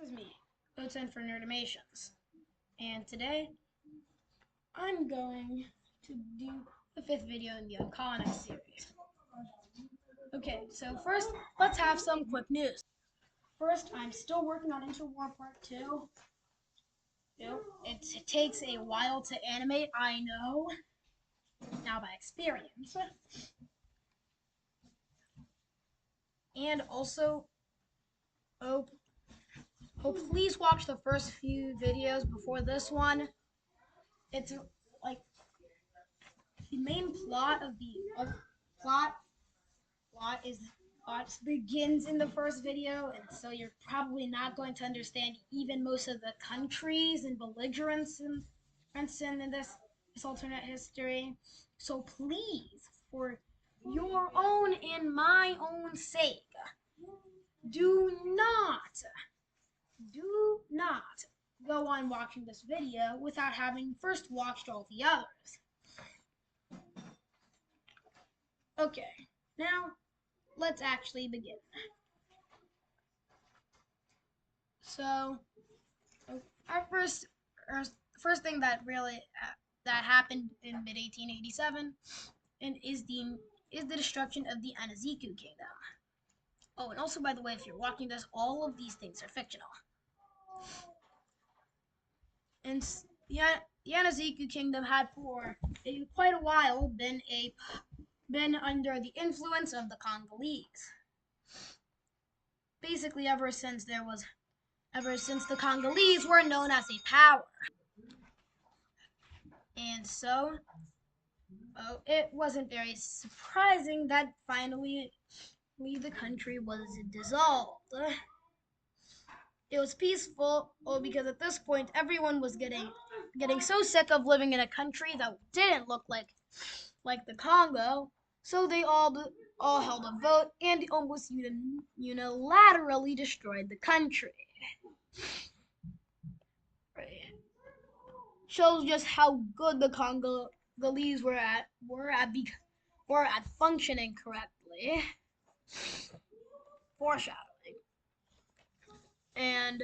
is me, Oten for Nerdimations, and today I'm going to do the fifth video in the Uncolonized series. Okay, so first, let's have some quick news. First, I'm still working on Interwar Part 2. It takes a while to animate, I know, now by experience. And also, oh, please watch the first few videos before this one. It's like the main plot of the plot is plot begins in the first video, and so you're probably not going to understand even most of the countries and belligerents in this alternate history. So please, for your own and my own sake, do not go on watching this video without having first watched all the others. Okay, now let's actually begin. So, our first thing that really that happened in mid 1887, and is the destruction of the Anaziku kingdom. Oh, and also, by the way, if you're watching this, all of these things are fictional. And the Anaziku kingdom had for quite a while been under the influence of the Congolese. Basically, ever since the Congolese were known as a power. And so, it wasn't very surprising that finally the country was dissolved. It was peaceful, because at this point everyone was getting so sick of living in a country that didn't look like the Congo, so they all held a vote and almost unilaterally destroyed the country. Right. Shows just how good the Congolese were at functioning correctly. Foreshadowing. And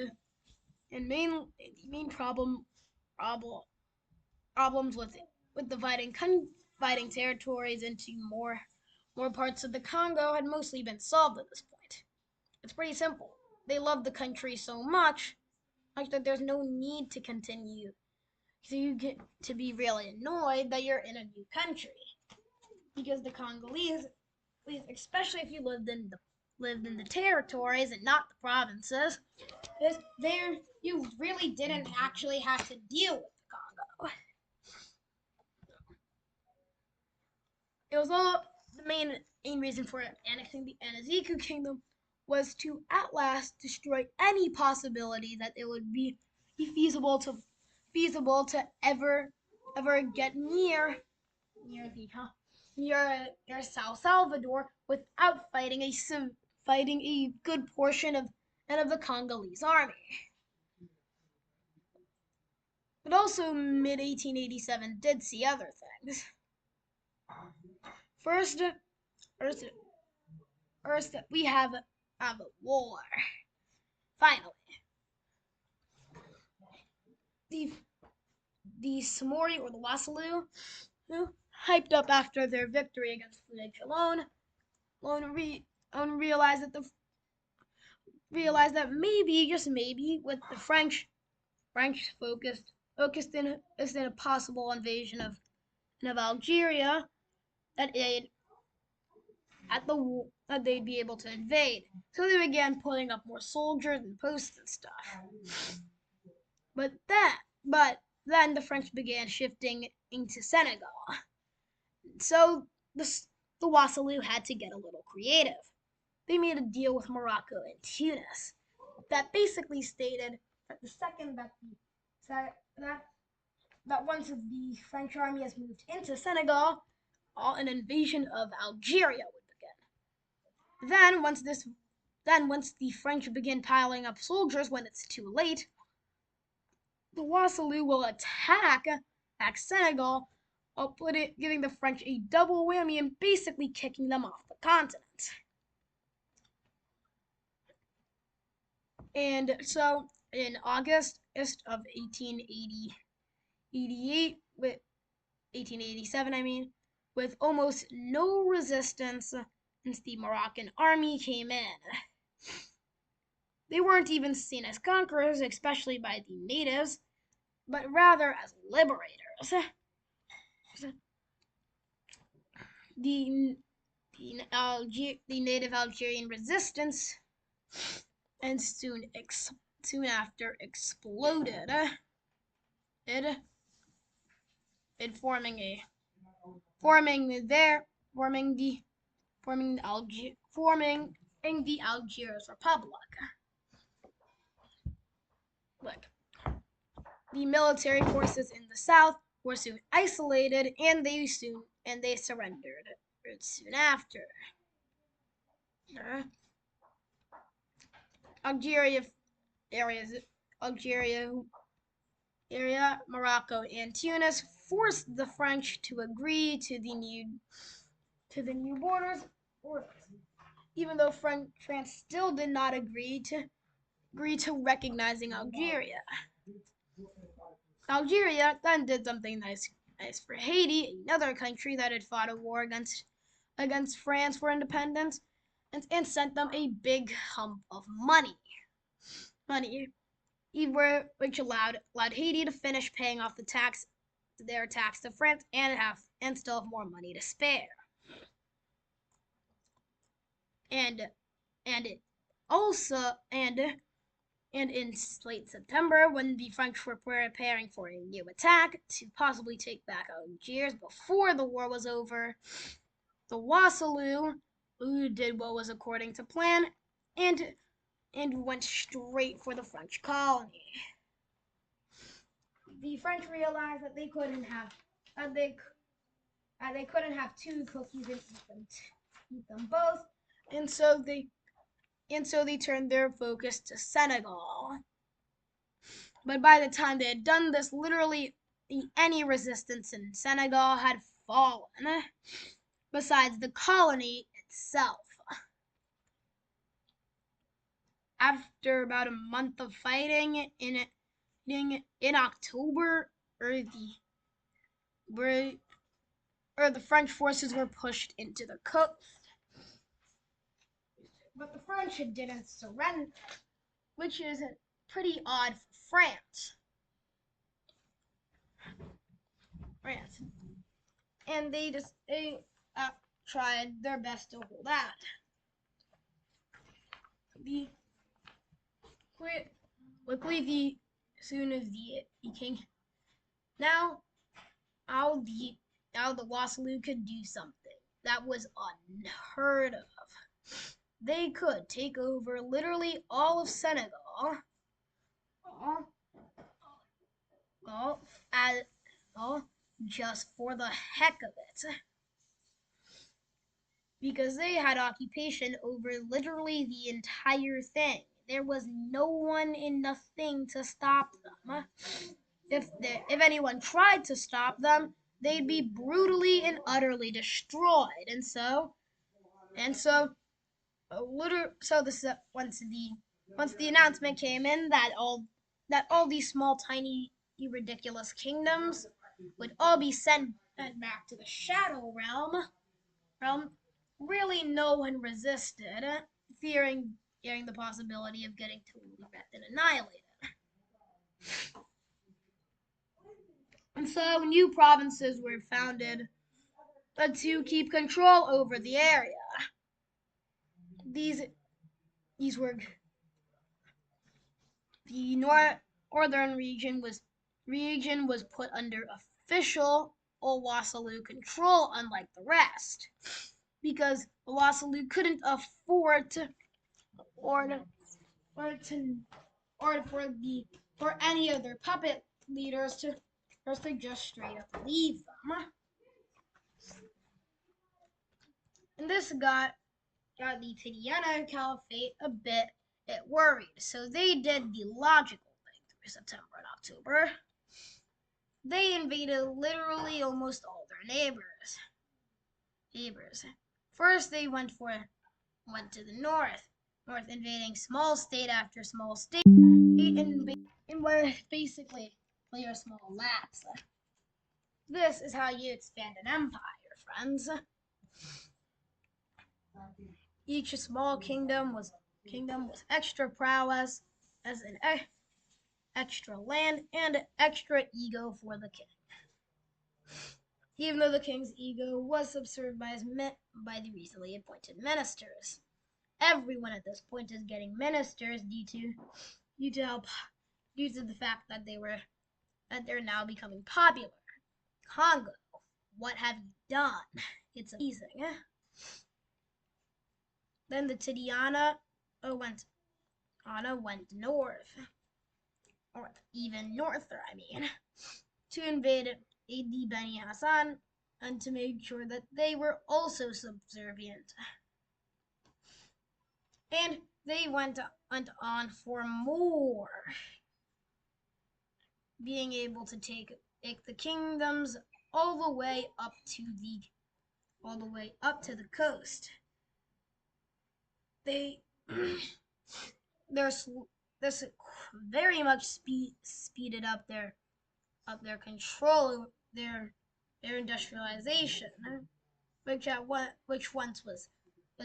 main problems with dividing territories into more parts of the Congo had mostly been solved at this point. It's pretty simple. They love the country so much that there's no need to continue. So you get to be really annoyed that you're in a new country, because the Congolese, especially if you lived in the territories and not the provinces, you really didn't actually have to deal with the Congo. It was all the main reason for annexing the Anaziku kingdom was to at last destroy any possibility that it would be feasible to ever get near South Salvador without fighting a good portion of the Congolese army. But also, mid 1887 did see other things. First, we have a war. Finally, the Samori, or the Wassalu, hyped up after their victory against French alone, realized that maybe, just maybe, with the French focused in a possible invasion of Algeria, that they'd be able to invade. So they began putting up more soldiers and posts and stuff. But then the French began shifting into Senegal. So the Wassalu had to get a little creative. They made a deal with Morocco and Tunis that basically stated that the second that once the French army has moved into Senegal, an invasion of Algeria would begin. Then once the French begin piling up soldiers when it's too late, the Wassalu will attack Senegal, giving the French a double whammy and basically kicking them off the continent. And so in August of 1888, with 1887, I mean, with almost no resistance since the Moroccan army came in. They weren't even seen as conquerors, especially by the natives, but rather as liberators. The the native Algerian resistance and soon after exploded. It it forming their forming the forming the Algiers Republic. Look, the military forces in the south were soon isolated, and they surrendered soon after. Algeria areas Algeria Morocco, and Tunis forced the French to agree to the new borders, even though France still did not agree to recognizing Algeria. Algeria then did something nice for Haiti, another country that had fought a war against France for independence, and sent them a big hump of money, which allowed Haiti to finish paying off their tax to France, and still have more money to spare. And and it also and in late September, when the French were preparing for a new attack to possibly take back Algiers before the war was over, the Wassoulou, who did what was according to plan, and went straight for the French colony. The French realized that they couldn't have two cookies and eat them both, and so they turned their focus to Senegal. But by the time they had done this, literally any resistance in Senegal had fallen, besides the colony itself. After about a month of fighting in October, the French forces were pushed into the coast. But the French didn't surrender, which is pretty odd for France. And they tried their best to hold out. Quickly, soon as the king now the Wassoulou could do something that was unheard of. They could take over literally all of Senegal, all, all just for the heck of it, because they had occupation over literally the entire thing. There was no one in nothing to stop them. If anyone tried to stop them, they'd be brutally and utterly destroyed. Once the announcement came in that all these small, tiny, ridiculous kingdoms would all be sent back to the Shadow realm, really no one resisted, fearing the possibility of getting totally wrecked and annihilated. And so new provinces were founded to keep control over the area. These were the northern region was put under official Wassoulou control, unlike the rest, because Wassoulou couldn't afford to or for any of their puppet leaders to just straight up leave them. And this got the Tidiana Caliphate a bit worried, so they did the logical thing through September and October. They invaded literally almost all their neighbors. First, they went to the north, invading small state after small state, and where basically clear small laps. This is how you expand an empire, friends. Each small kingdom was extra prowess, as an extra land and extra ego for the king. Even though the king's ego was subserved by the recently appointed ministers. Everyone at this point is getting ministers due to the fact that they're now becoming popular. Congo, what have you done? It's amazing. Then the Tidiana went north, or even norther, to invade the Beni Hassan and to make sure that they were also subservient. And they went on for more, being able to take the kingdoms all the way up to the coast. This very much speeded up their control, their industrialization, which once was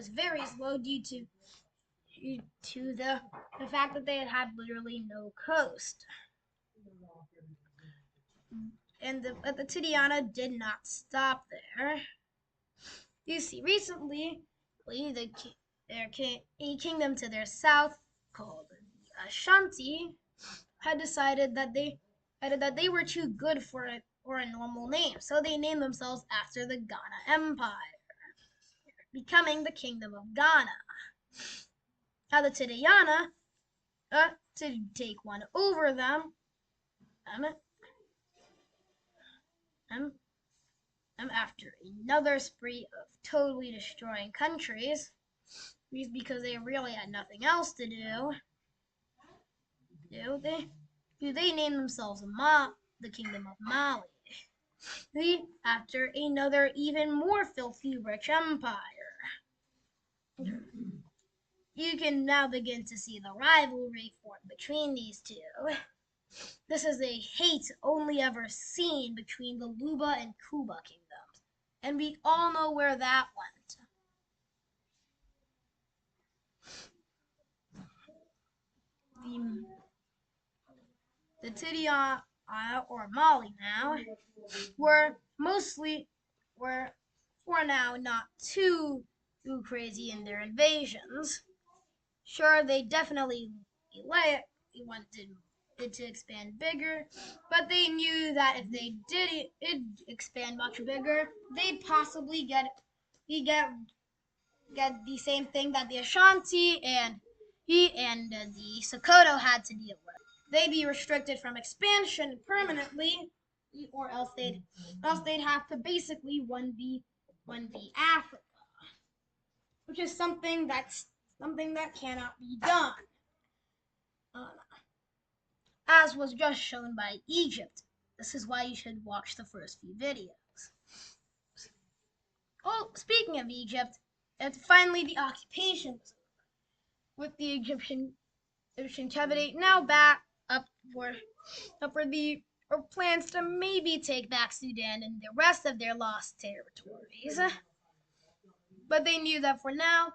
very slow due to the fact that they had literally no coast. But the Tidiana did not stop there. You see, recently, a kingdom to their south called Ashanti had decided that they were too good for a normal name, so they named themselves after the Ghana Empire, becoming the Kingdom of Ghana. Now the Tidiana, to take one over them, after another spree of totally destroying countries, because they really had nothing else to do, they named themselves the Kingdom of Mali, after another even more filthy rich empire. You can now begin to see the rivalry form between these two. This is a hate only ever seen between the Luba and Kuba kingdoms, and we all know where that went. The Tidiana, or Mali now, were for now not too crazy in their invasions. Sure, they definitely wanted it to expand bigger, but they knew that if they did expand much bigger, they'd possibly get the same thing that the Ashanti and the Sokoto had to deal with. They'd be restricted from expansion permanently, or else they'd have to basically 1v Africa, which is something that cannot be done. As was just shown by Egypt. This is why you should watch the first few videos. Oh, speaking of Egypt, finally the occupation was over, with the Egyptian cabinet now back up for the plans to maybe take back Sudan and the rest of their lost territories. But they knew that for now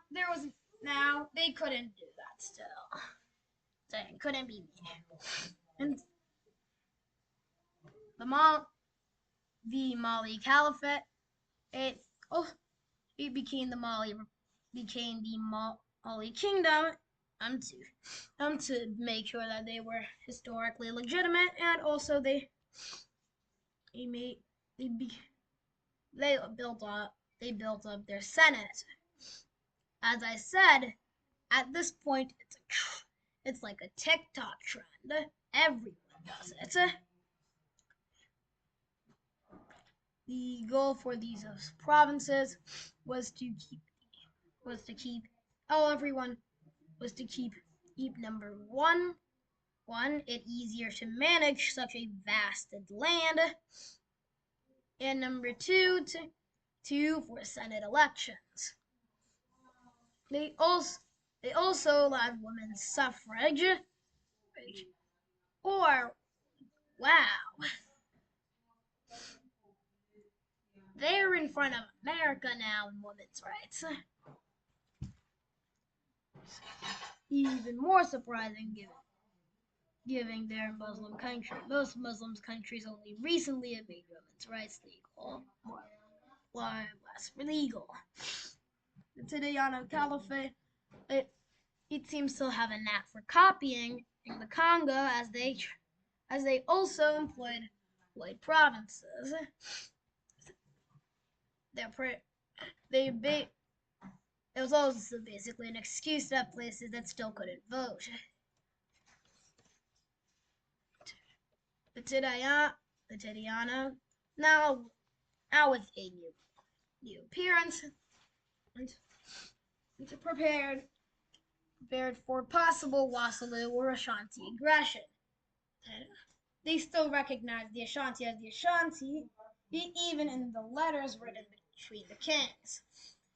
they couldn't do that still. It couldn't be me. And the Mali Caliphate, it became the Mali Kingdom, to make sure that they were historically legitimate, and also they built up their Senate. As I said, at this point it's like a TikTok trend. Everyone does it. The goal for these provinces was to keep number one, it easier to manage such a vast land, and number two, for Senate elections. They also They also allowed women's suffrage. Or, wow, they're in front of America now in women's rights. Even more surprising given their Muslim country. Most Muslim countries only recently have made women's rights legal, more less legal. The Tidjana Caliphate, it seems to have a knack for copying in the Congo as they also employed white provinces. They it was also basically an excuse to have places that still couldn't vote. The Tidjana, now with a new appearance and prepared for possible Wassalu or Ashanti aggression. They still recognize the Ashanti as the Ashanti, even in the letters written between the kings.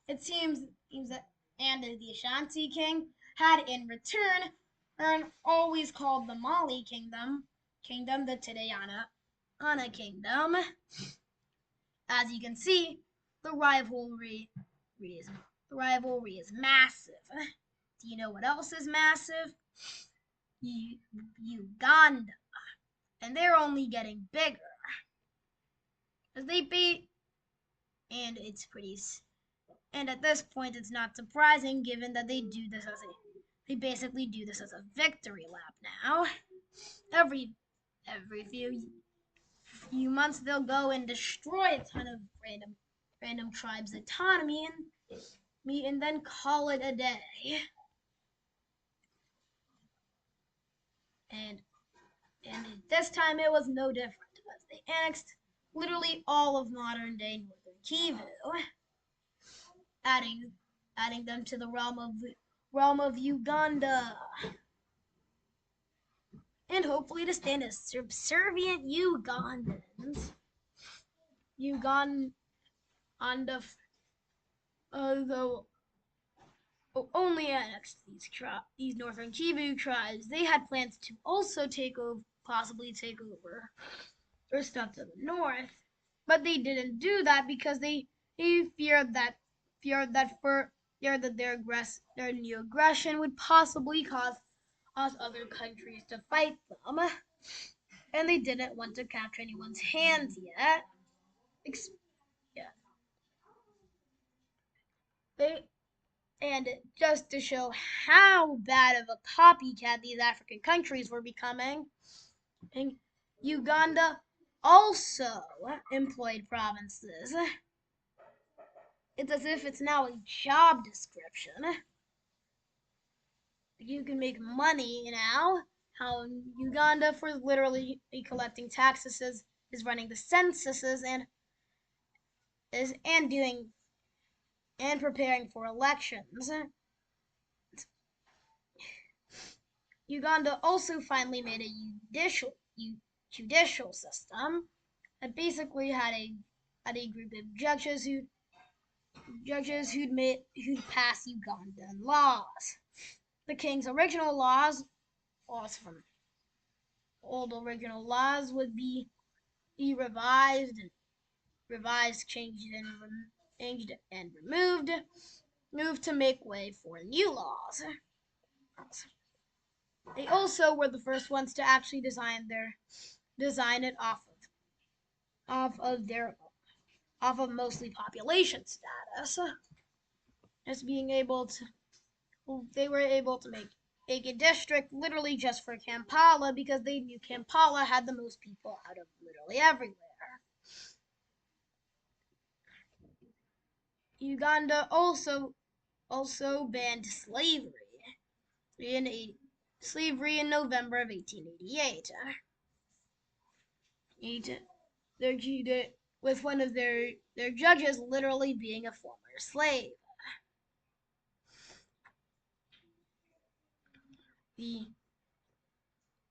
It seems that the Ashanti king had in return always called the Mali kingdom the Tidjana kingdom. As you can see, the rivalry is massive. Do you know what else is massive? Uganda, and they're only getting bigger as they beat, and it's pretty. And at this point, it's not surprising given that they basically do this as a victory lap now. Every few months, they'll go and destroy a ton of random tribes' autonomy and then call it a day. And this time it was no different as they annexed literally all of modern day northern Kivu, adding them to the realm of Uganda, and hopefully to stand as subservient Uganda, though only annexed these northern Kivu tribes. They had plans to also possibly take over or stuff to the north, but they didn't do that because they feared that their new aggression would possibly cause other countries to fight them, and they didn't want to capture anyone's hands yet. Yeah, they and just to show how bad of a copycat these African countries were becoming, Uganda also employed provinces. It's as if it's now a job description. You can make money now. How Uganda, for literally collecting taxes, is running the censuses and doing and preparing for elections. Uganda also finally made a judicial system that basically had a group of judges who'd pass Ugandan laws. The king's original laws from old original laws would be revised, changed and moved to make way for new laws. They also were the first ones to actually design it off of their off of mostly population status. As being able to they were able to make a district literally just for Kampala because they knew Kampala had the most people out of literally everywhere. Uganda also banned slavery in November of 1888. With one of their judges literally being a former slave. The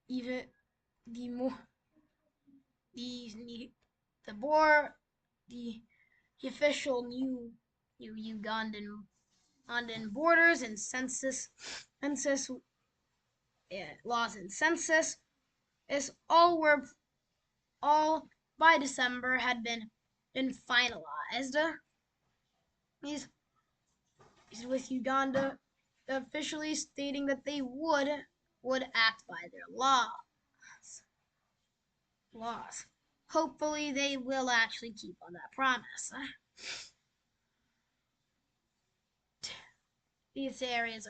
even the more the more the official new Ugandan on borders and census laws and census is all by December had been finalized. These with Uganda officially stating that they would act by their laws. Hopefully, they will actually keep on that promise. These areas.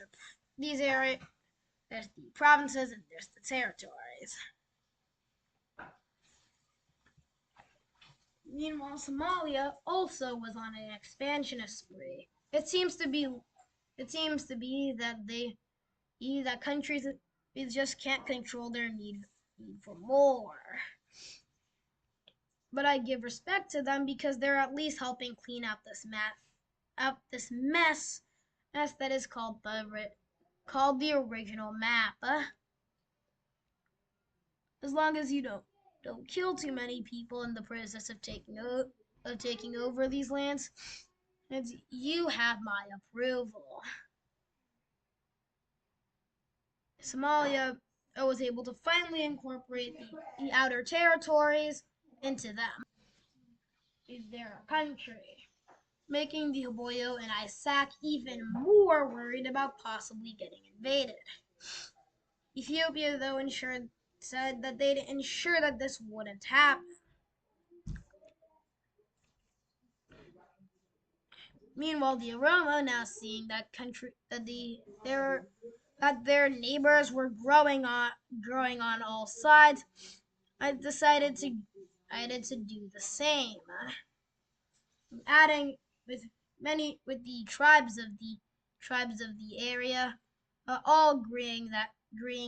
There's the provinces and there's the territories. Meanwhile, Somalia also was on an expansionist spree. It seems to be that countries just can't control their need for more. But I give respect to them because they're at least helping clean up this mess that is called the original map. As long as you don't kill too many people in the process of taking over these lands, you have my approval. Somalia was able to finally incorporate the outer territories into their country, making the Hoboyo and Isaac even more worried about possibly getting invaded. Ethiopia, though, said that they'd ensure that this wouldn't happen. Meanwhile, the Oromo, now seeing that their neighbors were growing on all sides, I decided to do the same, adding with the tribes of the area, all agreeing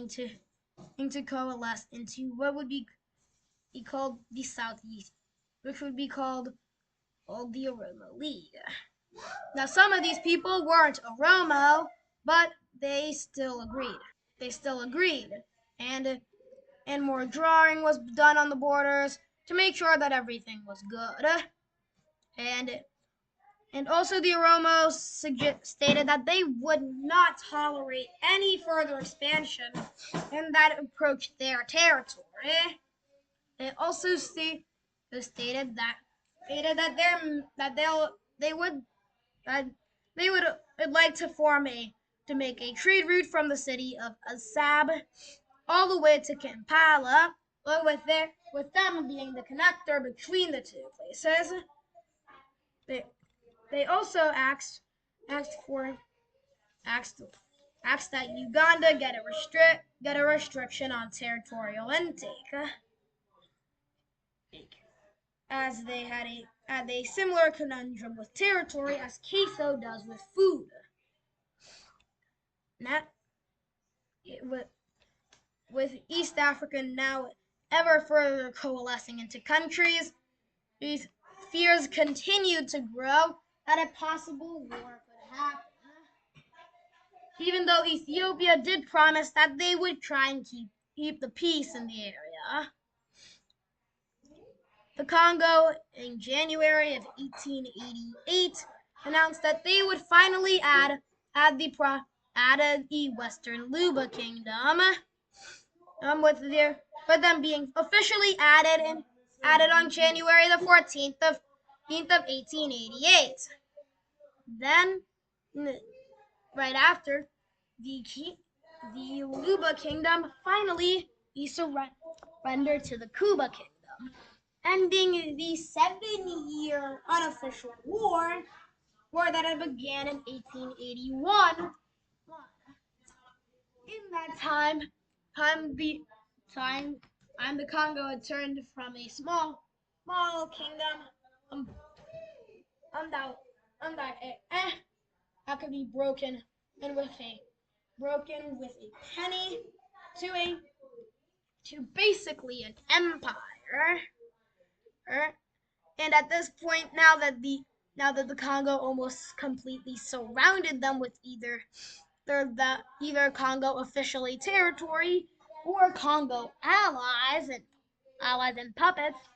to coalesce into what would be called the Southeast, which would be called the Oromo League. Now, some of these people weren't Oromo, but they still agreed. And more drawing was done on the borders to make sure that everything was good. And also the Oromo stated that they would not tolerate any further expansion and that approached their territory. They also stated that they would like to make a trade route from the city of Assab all the way to Kampala, with them being the connector between the two places. They also asked that Uganda get a restriction on territorial intake, as they had a similar conundrum with territory as Queso does with food. That with East Africa now ever further coalescing into countries, these fears continued to grow that a possible war could happen. Even though Ethiopia did promise that they would try and keep the peace in the area. The Congo, in January of 1888, announced that they would finally add the Western Luba Kingdom, with them being officially added on January the 14th of 1888. Then, right after, the Luba Kingdom finally surrendered to the Kuba Kingdom, ending the 7-year unofficial war that had began in 1881. In that the Congo had turned from a small kingdom that could be broken with a penny to basically an empire. And at this point, now that the Congo almost completely surrounded them with either Congo officially territory or Congo allies and puppets,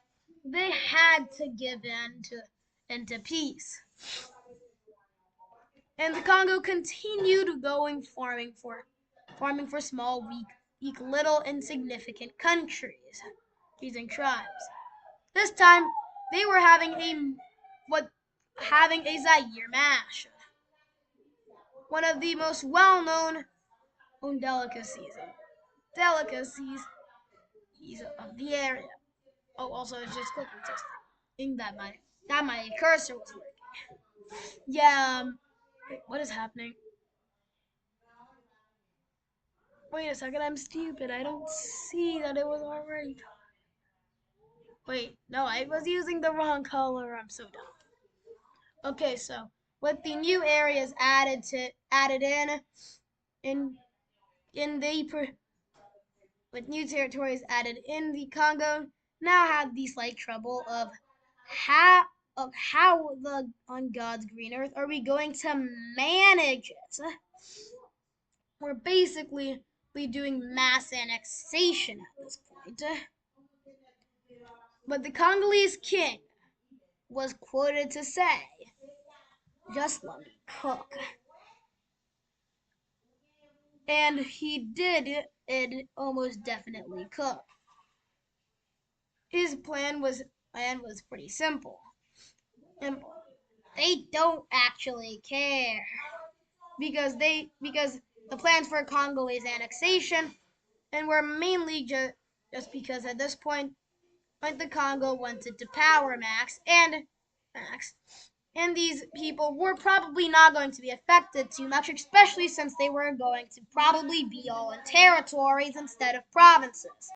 they had to give in to peace. And the Congo continued going farming for small, weak, little insignificant countries, using tribes. This time they were having a Zaire mash, one of the most well-known delicacies of the area. Oh, also it's just cooking testing. That my cursor was working. Yeah. Wait, what is happening? Wait a second, I'm stupid. I don't see that it was already. Wait, no, I was using the wrong color. I'm so dumb. Okay, so with the new areas added in in the with new territories added in, the Congo now had the slight trouble how how the on God's green earth are we going to manage it? We're basically doing mass annexation at this point. But the Congolese king was quoted to say, "Just let me cook." And he did it almost definitely cook. His plan was pretty simple. And they don't actually care because the plans for Congolese annexation and were mainly just because at this point the Congo wanted to power Max, and these people were probably not going to be affected too much, especially since they were going to probably be all in territories instead of provinces.